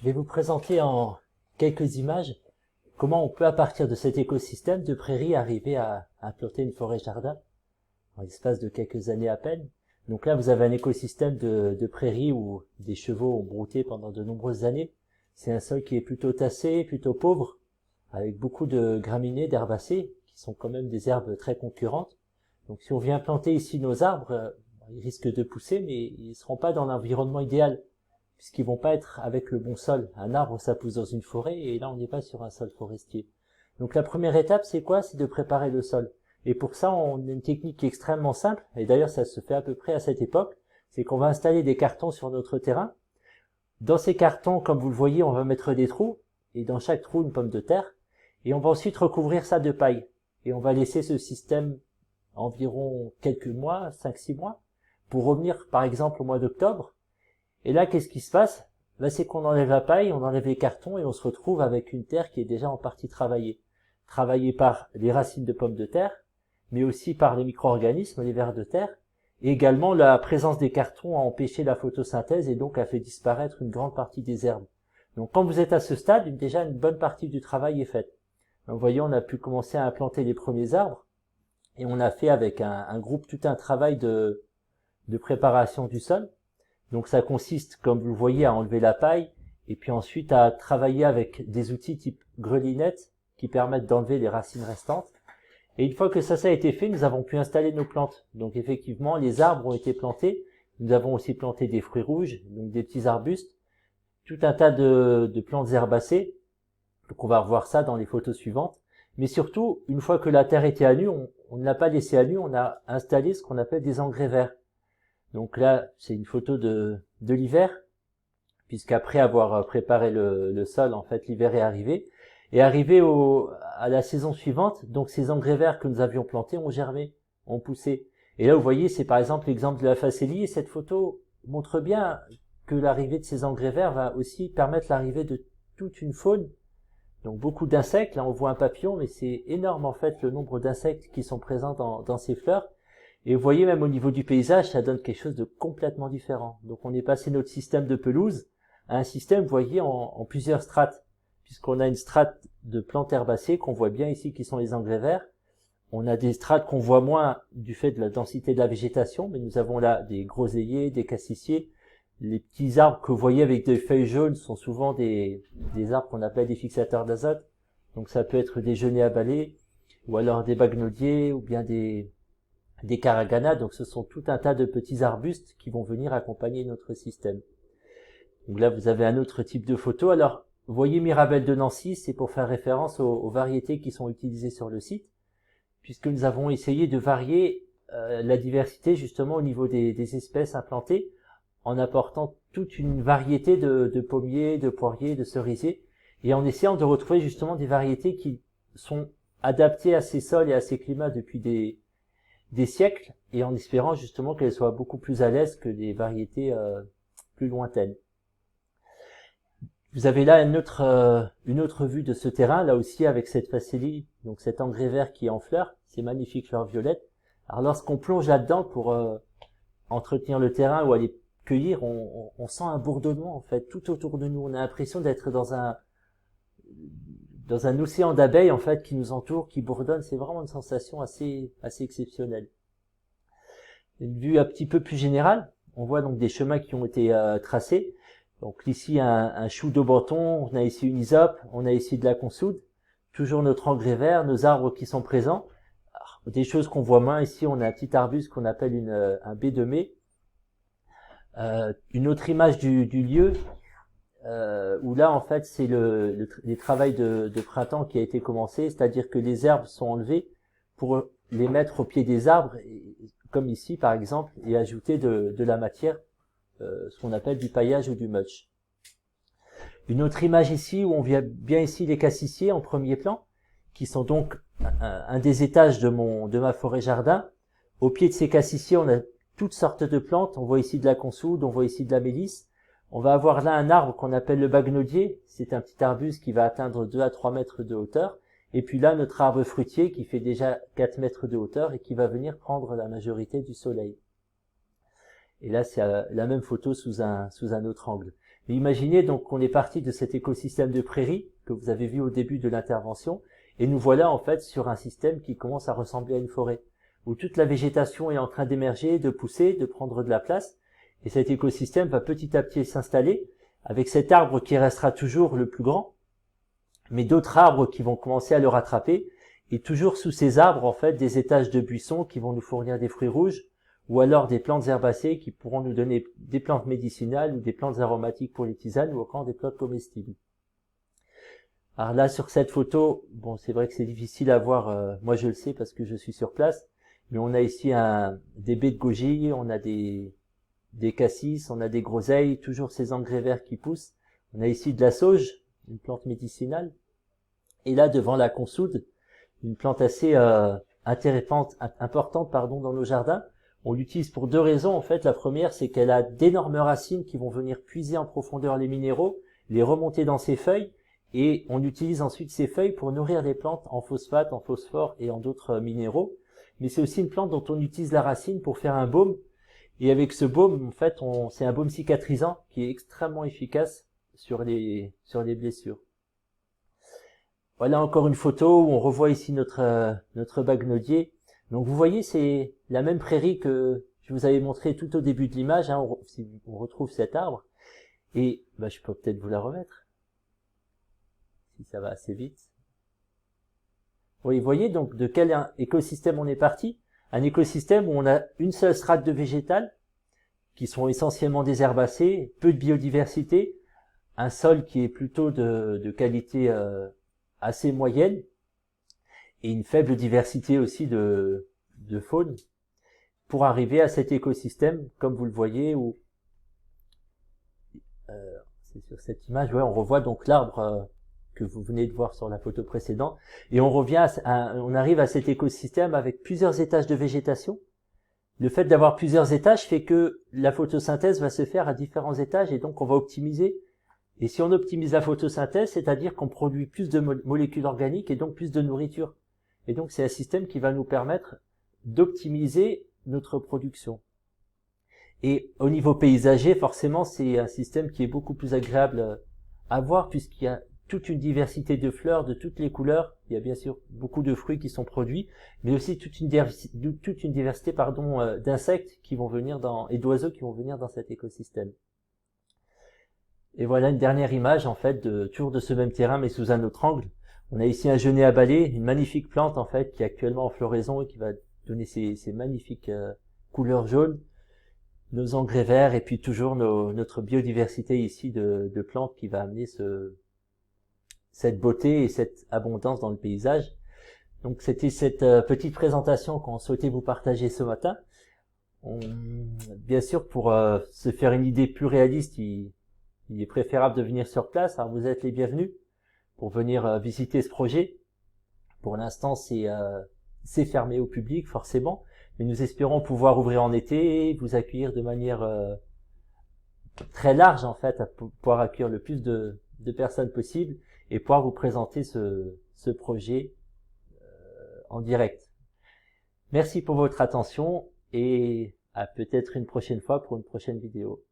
Je vais vous présenter en quelques images comment on peut, à partir de cet écosystème de prairies, arriver à implanter une forêt-jardin en l'espace de quelques années à peine. Donc là, vous avez un écosystème de prairies où des chevaux ont brouté pendant de nombreuses années. C'est un sol qui est plutôt tassé, plutôt pauvre, avec beaucoup de graminées, d'herbacées, qui sont quand même des herbes très concurrentes. Donc si on vient planter ici nos arbres, ils risquent de pousser, mais ils ne seront pas dans l'environnement idéal, puisqu'ils vont pas être avec le bon sol. Un arbre, ça pousse dans une forêt, et là, on n'est pas sur un sol forestier. Donc la première étape, c'est quoi? C'est de préparer le sol. Et pour ça, on a une technique qui est extrêmement simple, et d'ailleurs, ça se fait à peu près à cette époque, c'est qu'on va installer des cartons sur notre terrain. Dans ces cartons, comme vous le voyez, on va mettre des trous, et dans chaque trou, une pomme de terre, et on va ensuite recouvrir ça de paille. Et on va laisser ce système environ quelques mois, 5-6 mois, pour revenir, par exemple, au mois d'octobre. Et là, qu'est-ce qui se passe? C'est qu'on enlève la paille, on enlève les cartons et on se retrouve avec une terre qui est déjà en partie travaillée. Travaillée par les racines de pommes de terre, mais aussi par les micro-organismes, les vers de terre, et également la présence des cartons a empêché la photosynthèse et donc a fait disparaître une grande partie des herbes. Donc quand vous êtes à ce stade, déjà une bonne partie du travail est faite. Donc, vous voyez, on a pu commencer à implanter les premiers arbres, et on a fait avec un groupe tout un travail de préparation du sol. Donc ça consiste, comme vous le voyez, à enlever la paille et puis ensuite à travailler avec des outils type grelinette qui permettent d'enlever les racines restantes. Et une fois que ça a été fait, nous avons pu installer nos plantes. Donc effectivement, les arbres ont été plantés. Nous avons aussi planté des fruits rouges, donc des petits arbustes, tout un tas de plantes herbacées. Donc on va revoir ça dans les photos suivantes. Mais surtout, une fois que la terre était à nu, on ne l'a pas laissée à nu, on a installé ce qu'on appelle des engrais verts. Donc là, c'est une photo de l'hiver, puisqu'après avoir préparé le sol, en fait, l'hiver est arrivé. Et arrivé à la saison suivante, donc ces engrais verts que nous avions plantés ont germé, ont poussé. Et là, vous voyez, c'est par exemple l'exemple de la facélie, et cette photo montre bien que l'arrivée de ces engrais verts va aussi permettre l'arrivée de toute une faune. Donc beaucoup d'insectes, là on voit un papillon, mais c'est énorme en fait le nombre d'insectes qui sont présents dans ces fleurs. Et vous voyez, même au niveau du paysage, ça donne quelque chose de complètement différent. Donc on est passé notre système de pelouse à un système, vous voyez, en plusieurs strates. Puisqu'on a une strate de plantes herbacées qu'on voit bien ici qui sont les engrais verts. On a des strates qu'on voit moins du fait de la densité de la végétation, mais nous avons là des groseilliers, des cassissiers. Les petits arbres que vous voyez avec des feuilles jaunes sont souvent des arbres qu'on appelle des fixateurs d'azote. Donc ça peut être des genêts à balai, ou alors des bagnoliers, ou bien des caraganas. Donc ce sont tout un tas de petits arbustes qui vont venir accompagner notre système. Donc là vous avez un autre type de photo. Alors vous voyez Mirabelle de Nancy, c'est pour faire référence aux variétés qui sont utilisées sur le site, puisque nous avons essayé de varier la diversité justement au niveau des espèces implantées, en apportant toute une variété de pommiers, de poiriers, de cerisiers, et en essayant de retrouver justement des variétés qui sont adaptées à ces sols et à ces climats depuis des siècles, et en espérant justement qu'elles soient beaucoup plus à l'aise que des variétés plus lointaines. Vous avez là une autre vue de ce terrain, là aussi avec cette facélie, donc cet engrais vert qui est en fleurs, ces magnifiques fleurs violettes. Alors lorsqu'on plonge là-dedans pour entretenir le terrain ou aller cueillir, on sent un bourdonnement en fait tout autour de nous. On a l'impression d'être dans un océan d'abeilles en fait qui nous entoure, qui bourdonne. C'est vraiment une sensation assez exceptionnelle. Une vue un petit peu plus générale, on voit donc des chemins qui ont été tracés. Donc ici un chou de bâton, on a ici une isope, on a ici de la consoude, toujours notre engrais vert, nos arbres qui sont présents. Alors, des choses qu'on voit moins ici, on a un petit arbuste qu'on appelle un baie de mai. Une autre image du lieu, où là en fait c'est les travail de printemps qui a été commencé, c'est-à-dire que les herbes sont enlevées pour les mettre au pied des arbres, comme ici par exemple, et ajouter de la matière, ce qu'on appelle du paillage ou du mulch. Une autre image ici où on voit bien ici les cassissiers en premier plan, qui sont donc un des étages de ma forêt jardin. Au pied de ces cassissiers, on a toutes sortes de plantes. On voit ici de la consoude, on voit ici de la mélisse. On va avoir là un arbre qu'on appelle le bagnolier. C'est un petit arbuste qui va atteindre 2 à 3 mètres de hauteur. Et puis là, notre arbre fruitier qui fait déjà 4 mètres de hauteur et qui va venir prendre la majorité du soleil. Et là, c'est la même photo sous un autre angle. Mais imaginez donc qu'on est parti de cet écosystème de prairies que vous avez vu au début de l'intervention, et nous voilà en fait sur un système qui commence à ressembler à une forêt, où toute la végétation est en train d'émerger, de pousser, de prendre de la place, et cet écosystème va petit à petit s'installer, avec cet arbre qui restera toujours le plus grand, mais d'autres arbres qui vont commencer à le rattraper, et toujours sous ces arbres, en fait, des étages de buissons qui vont nous fournir des fruits rouges, ou alors des plantes herbacées qui pourront nous donner des plantes médicinales ou des plantes aromatiques pour les tisanes ou encore des plantes comestibles. Alors là, sur cette photo, bon, c'est vrai que c'est difficile à voir, moi je le sais parce que je suis sur place, mais on a ici des baies de goji, on a des cassis, on a des groseilles, toujours ces engrais verts qui poussent. On a ici de la sauge, une plante médicinale. Et là, devant la consoude, une plante assez importante dans nos jardins. On l'utilise pour deux raisons. En fait, la première, c'est qu'elle a d'énormes racines qui vont venir puiser en profondeur les minéraux, les remonter dans ses feuilles, et on utilise ensuite ces feuilles pour nourrir les plantes en phosphate, en phosphore et en d'autres minéraux. Mais c'est aussi une plante dont on utilise la racine pour faire un baume. Et avec ce baume, en fait, c'est un baume cicatrisant qui est extrêmement efficace sur les blessures. Voilà encore une photo où on revoit ici notre bagnodier. Donc vous voyez, c'est la même prairie que je vous avais montré tout au début de l'image. Hein, on retrouve cet arbre. Et je peux peut-être vous la remettre, si ça va assez vite. Oui, vous voyez donc de quel écosystème on est parti. Un écosystème où on a une seule strate de végétal, qui sont essentiellement des herbacées, peu de biodiversité, un sol qui est plutôt de qualité assez moyenne, et une faible diversité aussi de faune, pour arriver à cet écosystème, comme vous le voyez, où c'est sur cette image, on revoit donc l'arbre que vous venez de voir sur la photo précédente, et on arrive à cet écosystème avec plusieurs étages de végétation. Le fait d'avoir plusieurs étages fait que la photosynthèse va se faire à différents étages, et donc on va optimiser. Et si on optimise la photosynthèse, c'est-à-dire qu'on produit plus de molécules organiques et donc plus de nourriture. Et donc c'est un système qui va nous permettre d'optimiser notre production. Et au niveau paysager, forcément, c'est un système qui est beaucoup plus agréable à voir puisqu'il y a toute une diversité de fleurs de toutes les couleurs. Il y a bien sûr beaucoup de fruits qui sont produits, mais aussi toute une diversité d'insectes qui vont venir et d'oiseaux qui vont venir dans cet écosystème. Et voilà une dernière image en fait toujours de ce même terrain mais sous un autre angle. On a ici un genêt à balai, une magnifique plante en fait qui est actuellement en floraison et qui va donner ces magnifiques couleurs jaunes, nos engrais verts et puis toujours notre biodiversité ici de plantes qui va amener cette beauté et cette abondance dans le paysage. Donc c'était cette petite présentation qu'on souhaitait vous partager ce matin. Bien sûr, pour se faire une idée plus réaliste, il est préférable de venir sur place. Alors vous êtes les bienvenus pour venir visiter ce projet. Pour l'instant, c'est fermé au public forcément, mais nous espérons pouvoir ouvrir en été et vous accueillir de manière très large en fait, à pouvoir accueillir le plus de personnes possible et pouvoir vous présenter ce projet en direct. Merci pour votre attention et à peut-être une prochaine fois pour une prochaine vidéo.